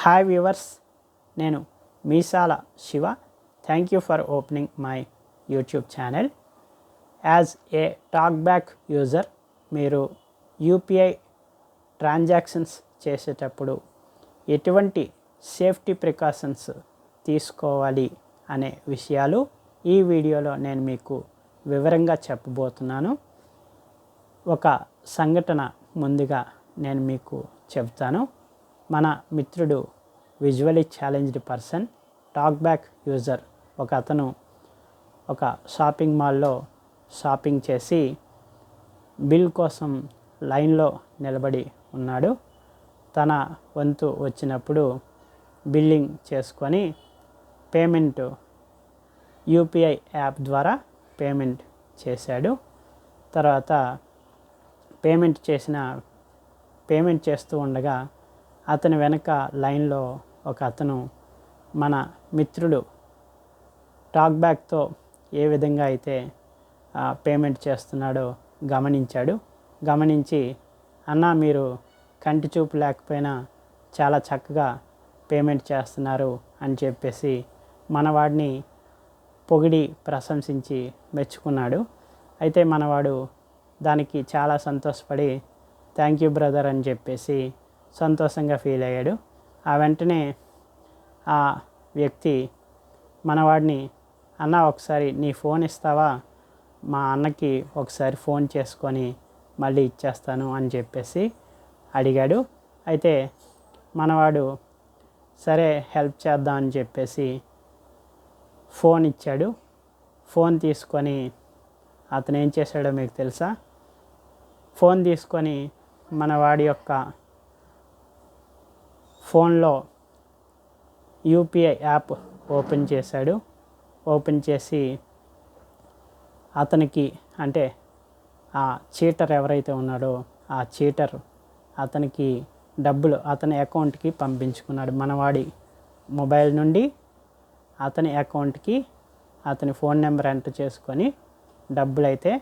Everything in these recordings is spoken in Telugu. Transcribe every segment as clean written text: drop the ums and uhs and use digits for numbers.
హాయ్ వ్యూవర్స్, నేను Meesala Siva. Thank you for opening my YouTube channel. As a TalkBack user, మీరు యూపీఐ ట్రాన్సాక్షన్స్ చేసేటప్పుడు ఎటువంటి సేఫ్టీ ప్రికాషన్స్ తీసుకోవాలి అనే విషయాలు ఈ వీడియోలో నేను మీకు వివరంగా చెప్పబోతున్నాను. ఒక సంఘటన ముందుగా నేను మీకు చెప్తాను. మన మిత్రుడు విజువలీ ఛాలెంజ్డ్ పర్సన్, టాక్బ్యాక్ యూజర్, ఒక అతను ఒక షాపింగ్ మాల్లో షాపింగ్ చేసి బిల్ కోసం లైన్లో నిలబడి ఉన్నాడు. తన వంతు వచ్చినప్పుడు బిల్లింగ్ చేసుకొని పేమెంట్ యూపీఐ యాప్ ద్వారా పేమెంట్ చేశాడు. తర్వాత పేమెంట్ చేస్తూ ఉండగా అతని వెనక లైన్లో ఒక అతను మన మిత్రుడు టాక్బ్యాక్తో ఏ విధంగా అయితే పేమెంట్ చేస్తున్నాడో గమనించి అన్న, మీరు కంటి చూపు లేకపోయినా చాలా చక్కగా పేమెంట్ చేస్తున్నారు అని చెప్పేసి మనవాడిని పొగిడి ప్రశంసించి మెచ్చుకున్నాడు. అయితే మనవాడు దానికి చాలా సంతోషపడి థ్యాంక్ యూ బ్రదర్ అని చెప్పేసి సంతోషంగా ఫీల్ అయ్యాడు. ఆ వెంటనే ఆ వ్యక్తి మనవాడిని, అన్న ఒకసారి నీ ఫోన్ ఇస్తావా, మా అన్నకి ఒకసారి ఫోన్ చేసుకొని మళ్ళీ ఇచ్చేస్తాను అని చెప్పేసి అడిగాడు. అయితే మనవాడు సరే హెల్ప్ చేద్దాం అని చెప్పేసి ఫోన్ ఇచ్చాడు. ఫోన్ తీసుకొని అతను ఏం చేశాడో మీకు తెలుసా? ఫోన్ తీసుకొని మనవాడి యొక్క ఫోన్లో యూపీఐ యాప్ ఓపెన్ చేశాడు. ఓపెన్ చేసి అతనికి, అంటే ఆ చీటర్ ఎవరైతే ఉన్నాడో ఆ చీటర్ అతనికి డబ్బులు అతని అకౌంట్కి పంపించుకున్నాడు. మనవాడి మొబైల్ నుండి అతని అకౌంట్కి అతని ఫోన్ నెంబర్ ఎంటర్ చేసుకొని డబ్బులు అయితే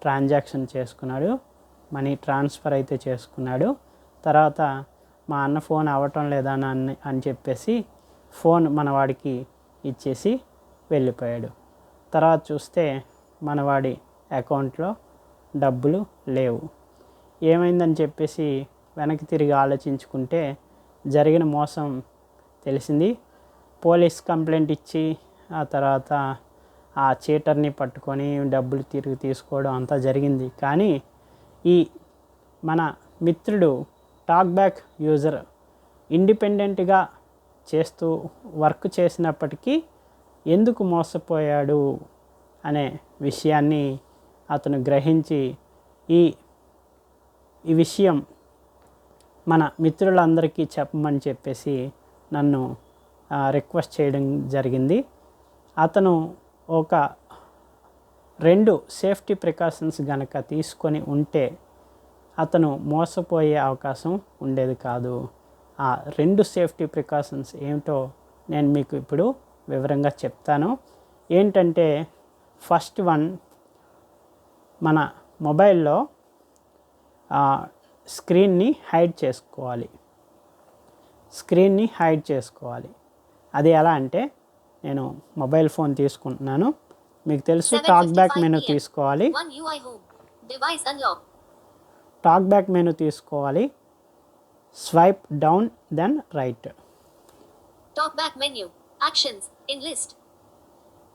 ట్రాన్సాక్షన్ చేసుకున్నాడు, మనీ ట్రాన్స్ఫర్ అయితే చేసుకున్నాడు. తర్వాత మా అన్న ఫోన్ అవ్వటం లేదా అని చెప్పేసి ఫోన్ మనవాడికి ఇచ్చేసి వెళ్ళిపోయాడు. తర్వాత చూస్తే మనవాడి అకౌంట్లో డబ్బులు లేవు. ఏమైందని చెప్పేసి వెనక్కి తిరిగి ఆలోచించుకుంటే జరిగిన మోసం తెలిసింది. పోలీస్ కంప్లైంట్ ఇచ్చి ఆ తర్వాత ఆ చీటర్ని పట్టుకొని డబ్బులు తిరిగి తీసుకోవడం అంతా జరిగింది. కానీ ఈ మన మిత్రుడు టాక్బ్యాక్ యూజర్ ఇండిపెండెంట్గా చేస్తూ వర్క్ చేసినప్పటికీ ఎందుకు మోసపోయాడు అనే విషయాన్ని అతను గ్రహించి ఈ విషయం మన మిత్రులందరికీ చెప్పమని చెప్పేసి నన్ను రిక్వెస్ట్ చేయడం జరిగింది. అతను ఒక 2 సేఫ్టీ ప్రికాషన్స్ గనక తీసుకొని ఉంటే అతను మోసపోయే అవకాశం ఉండేది కాదు. ఆ 2 సేఫ్టీ ప్రికాషన్స్ ఏమిటో నేను మీకు ఇప్పుడు వివరంగా చెప్తాను. ఏంటంటే ఫస్ట్ వన్, మన మొబైల్లో స్క్రీన్ని హైడ్ చేసుకోవాలి. అది ఎలా అంటే, నేను మొబైల్ ఫోన్ తీసుకుంటున్నాను. మీకు తెలుసు టాక్బ్యాక్ మెనూ తీసుకోవాలి. టాక్బ్యాక్ మెనూ తీసుకోవాలి. Swipe down then right.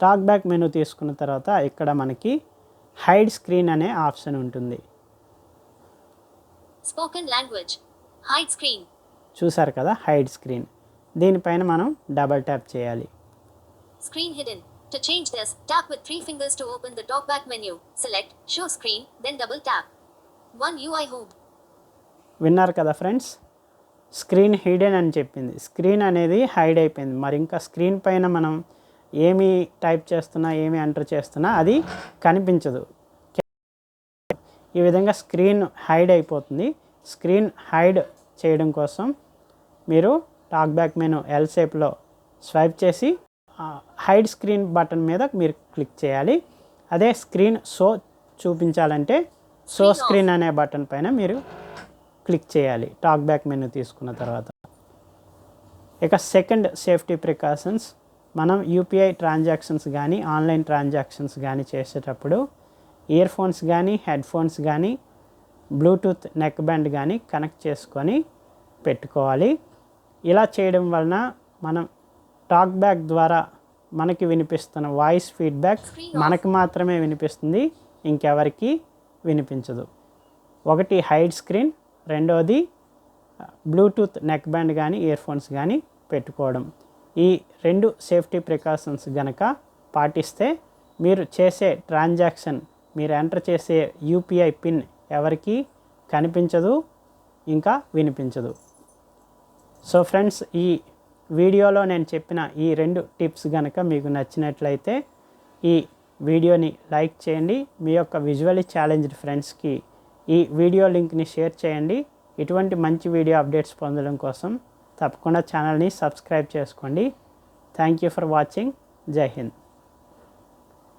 TalkBack menu తీసుకున్న తర్వాత ఇక్కడ మనకి హైడ్ స్క్రీన్ అనే ఆప్షన్ ఉంటుంది. స్పోకెన్ లాంగ్వేజ్ హైడ్ స్క్రీన్ చూసారు కదా, హైడ్ స్క్రీన్. దీనిపైన మనం డబల్ ట్యాప్ చేయాలి. Screen hidden. To change this, tap with 3 fingers to open the talkback menu. Select show screen, then double tap. One UI home. విన్నారు కదా ఫ్రెండ్స్, స్క్రీన్ హిడెన్ అని చెప్పింది. స్క్రీన్ అనేది హైడ్ అయిపోయింది. మరి ఇంకా స్క్రీన్ పైన మనం ఏమి టైప్ చేస్తున్నా, ఏమి ఎంటర్ చేస్తున్నా అది కనిపించదు. ఈ విధంగా స్క్రీన్ హైడ్ అయిపోతుంది. స్క్రీన్ హైడ్ చేయడం కోసం మీరు టాక్బ్యాక్ మెనూ ఎల్ షేప్లో స్వైప్ చేసి హైడ్ స్క్రీన్ బటన్ మీద మీరు క్లిక్ చేయాలి. అదే స్క్రీన్ షో చూపించాలంటే షో స్క్రీన్ అనే బటన్ పైన మీరు క్లిక్ చేయాలి టాక్బ్యాక్ మెనూ తీసుకున్న తర్వాత. ఇక సెకండ్ సేఫ్టీ ప్రికాషన్స్, మనం యూపీఐ ట్రాన్సాక్షన్స్ కానీ ఆన్లైన్ ట్రాన్సాక్షన్స్ కానీ చేసేటప్పుడు ఇయర్ ఫోన్స్ కానీ హెడ్ ఫోన్స్ కానీ బ్లూటూత్ నెక్ బ్యాండ్ కానీ కనెక్ట్ చేసుకొని పెట్టుకోవాలి. ఇలా చేయడం వలన మనం టాక్ బ్యాక్ ద్వారా మనకి వినిపిస్తున్న వాయిస్ ఫీడ్బ్యాక్ మనకు మాత్రమే వినిపిస్తుంది, ఇంకెవరికి వినిపించదు. ఒకటి హైడ్ స్క్రీన్, రెండోది బ్లూటూత్ నెక్ బ్యాండ్ కానీ ఇయర్ ఫోన్స్ కానీ పెట్టుకోవడం. ఈ 2 సేఫ్టీ ప్రికాషన్స్ గనక పాటిస్తే మీరు చేసే ట్రాన్సాక్షన్, మీరు ఎంటర్ చేసే యూపీఐ పిన్ ఎవరికి కనిపించదు, ఇంకా వినిపించదు. సో ఫ్రెండ్స్, ఈ వీడియోలో నేను చెప్పిన ఈ 2 టిప్స్ గనక మీకు నచ్చినట్లయితే ఈ వీడియోని లైక్ చేయండి. మీ యొక్క విజువల్లీ ఛాలెంజ్డ్ ఫ్రెండ్స్కి ఈ వీడియో లింక్ని షేర్ చేయండి. ఇటువంటి మంచి వీడియో అప్డేట్స్ పొందడం కోసం తప్పకుండా ఛానల్ని సబ్స్క్రైబ్ చేసుకోండి. Thank you for watching. జై హింద్.